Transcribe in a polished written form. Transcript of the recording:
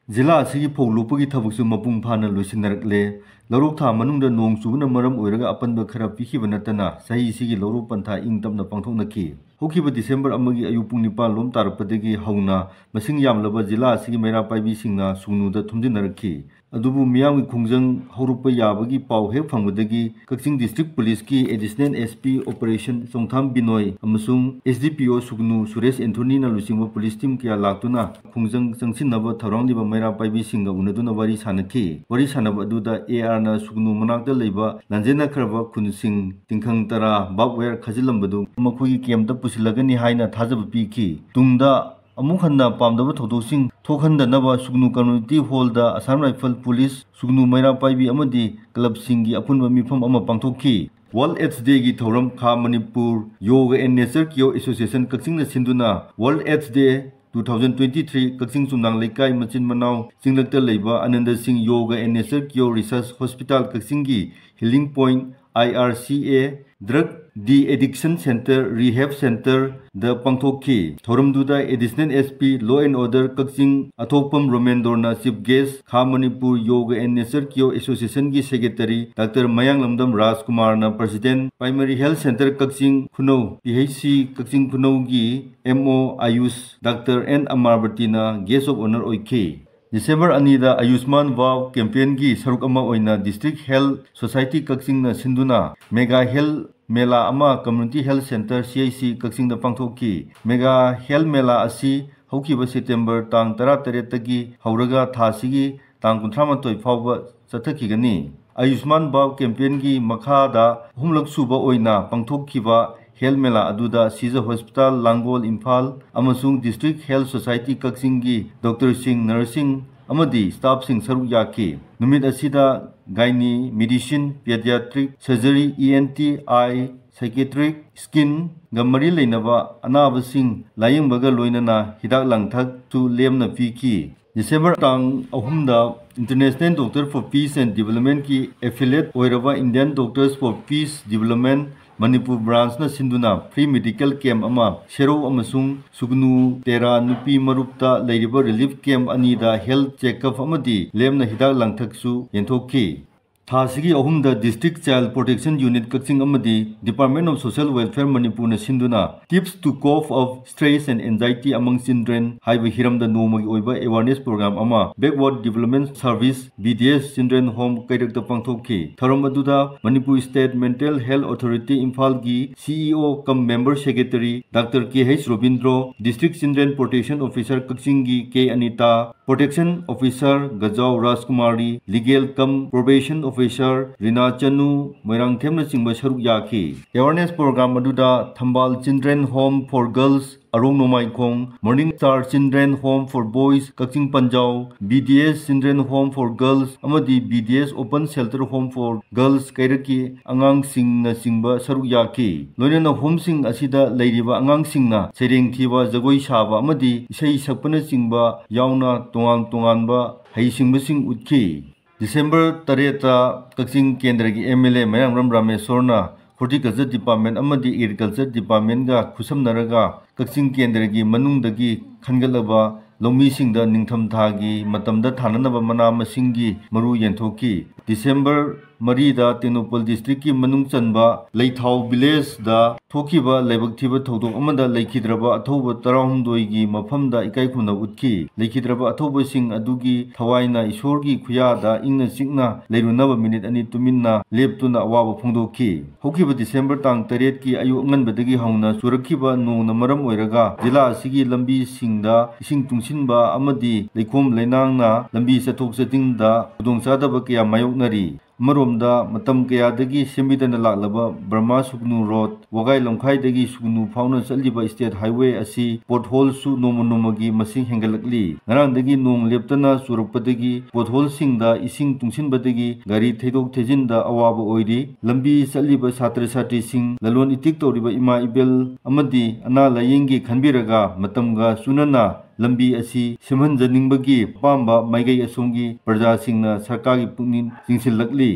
जिला असिगी फौ लोपगी थबकसु मपुंग फाना लोइसिनरकले लौरोक था मनुंगदा नोंग चुबना मरम ओइरगा अपनबा खरा पिखिबा नतना सही सिगी लौरोक पंथा इंगतमना पांथोकनखि होखिबा डिसेंबर अमगी अयु पुंग निपाल लोम तारपदगी हौना मसिंग यामलबा जिला असिगी मेरा पाइबी सिंगना सुगनुदा थुमजिनरखि अदुबु मियामगी खुंजंग हौरुपा याबगी पाव हेक फंगबदगी कक्चिंग डिस्ट्रिक्ट पुलिस की additional SP operation Songtham Binoy अमसुंग एसडीपीओ सुगनु सुरेश एंथोनी ना लुसिंगबा पुलिस टीम किया लाक्तुना खुंजंग चंगसिनबा थौरांगलिबा मेरा पाइबी सिंगा उनदुना वारी सानखि वारी सानबा अदुदा एआर ना सुगनु मनाक्ता लेबा लांजेना खरबा खुनसिंग तिंखंग तरा बाबवेर खजिलंबदु मखुगी केमता पुसिलगनी हाइना थाजब पीखि तुंगदा अमुक हन्ना पामदब थौदोसिंग थोखंदनबा सुगनु कम्युनिटी हॉलदा असम राइफल पुलिस सुगनु मैरा पाइबी अमदी क्लब सिंगी अपुनबा मिफम अमा पांथोखि वर्ल्ड एड्स डे की थौरम खा Manipur yoga and nature cure association Kakching सिंधुना world AIDS day 2023 Kakching Chumnang Leikai मचिन मनाव चिंगलकता लेबा Anand Singh yoga and nature cure research hospital Kakching की healing point IRCA drug de addiction centre rehab centre द पांथोखि थौरमदुदा additional SP law and order Kakching अथोपम रोमेंदोरना चीफ गेस्ट खा Manipur yoga and nature cure association की सेक्रेटरी डॉक्टर मयांग लमदम राजकुमार ना president primary health centre Kakching Khunou PHC Kakching Khunou की MO AYUSH doctor N Amarvati ना guest of honour ओइखि December अनीदा आयुष्मान वाव कैंपेन की सरुक अमा ओइना डिस्ट्रिक्ट हेल्थ सोसाइटी कक्चिंग ना सिंधुना मेगा हेल्थ मेला अमा community health centre CIC Kakching दा पांथोखि मेगा हेल्थ मेला असी हौखिबा सेप्टेम्बर तांग 13 तगी हौरगा थासिगी तांग 38 फावबा चथखिगनी आयुष्मान वाव कैंपेन की मखादा हुमलक सुबा ओइना पांथोखिबा हेल्थ मेला अदुदा सीजर हॉस्पिटल लांगोल इम्फाल अमसुंग डिस्ट्रिक्ट हेल्थ सोसाइटी कक्चिंग की डॉक्टर सिंह नर्सिंग अमदी स्टाफ सिंह सरुक याखि नुमित असिदा gynae medicine paediatric surgery ENT eye psychiatric skin गमरी लेनबा अनाबसिंग लायंबगा लोइनना हिदाक लांथक तु लेमना पीखि डिसेंबर तांग अहुमदा international doctor for peace and development की एफिलिएट ओइरबा Indian doctors for peace development Manipur branch ना सिंधुना फ्री मेडिकल कैंप अमा शेरो अमसुंग सुगनु तेरा नुपी मरुपता लेरिबा रिलीफ कैंप अनीदा हेल्थ चेकअप अमदी लेमना हिदाक लांथकसु येंथोखि थासिगी अहुमदा district child protection unit Kakching अमदी department of social welfare Manipur ना सिंधुना tips to cope of stress and anxiety among children हाइबा हिरमदा नोमगी ओइबा अवेयरनेस प्रोग्राम अमा backward development service BDS children home कैरक्टर पांथोखि थरम अदुदा Manipur state mental health authority Imphal की CEO cum member secretary doctor KH Robindro district children protection officer Kakching की K अनीता प्रोटेक्शन ऑफिसर गजाव Rajkumari legal cum probation officer Reena Chanu Moirangthem चिंब सरुक याखि अवेयरनेस प्रोग्राम अदुदा Thambal children home for girls Arong Nongmaikhong morning star children home for boys Kakching पंजाव BDS children home for girls अमदी BDS open shelter home for girls कैरकी अंगांग सिंगना चिंब सरुक याखि लोइनना होम सिंग असिदा लेरिबा अंगांग सिंगना सेरेंग थीबा जगोई साबा अमदी इसै सकपना चिंब यावना तोंगान तोंगानबा हैसिंबसिंग उतखि डिसेंबर 13 कक्चिंग केंद्र की MLA मयांगरम रामेश्वरना हॉर्टिकल्चर डिपार्टमेंट अमदी एग्रीकल्चर डिपार्टमेंट गा खुसमनरगा कक्चिंग केंद्र की मनुंगदगी खनगलबा लौमीसिंगदा निंगथम थागी मतमदा थाननबा मना मसिंगी मरु येंथोखि डिसेंबर 3 तेनोपल डिस्ट्रिक्ट की मनुंग चनबा लेथाव विलेज दा थोखिबा लेबक थिबा थौदोक अमदा लेखिद्रबा अथौबा 12 की मफमदा इकाई खुना उतखि लेखिद्रबा अथौबा सिंग अदुगी थवाइना ईश्वर की खुयादा इंगना चिकना लेरुनबा मिनिट अनि तुमिन्ना लेपतुना अवाबा फोंदोखि हौखिबा डिसेंबर तांग 13 की अयु अंगनबदगी हौना सुरखिबा नोंना मरम ओइरगा जिला असिगी लंबी सिंगदा इसिंग तुंगसिनबा अमदी लेखोम लेनांगना लंबी चथोक चथिंगदा खुदोंचादबा कया मायोकनरी मरोमदा मतम कयादगी सेमिदना लाक्लबा बर्मा सुगनु रोड वगाई लमखाईदगी सुगनु फाउना चलिबा स्टेट हाईवे असि पोटहोल सु नोमनोमगी मसिंग हेंगलकली नरांदगी नोंग लेप्तना चुरकपदगी पोटहोल सिंगदा इसिंग तुंगसिनबदगी गाड़ी थेदोक थेजिनदा अवाबा ओइरी लंबी चलिबा छात्र छात्री सिंग ललोन इतिक तौरिबा इमा इबेल अमदी अना लायेंगी खनबिरगा मतमगा सुनना लंबी असी सेमहनजनिंगबगी पांबा माइगई असोंगी प्रजा सिंगना सरकार की पुनिन चिंसिलकली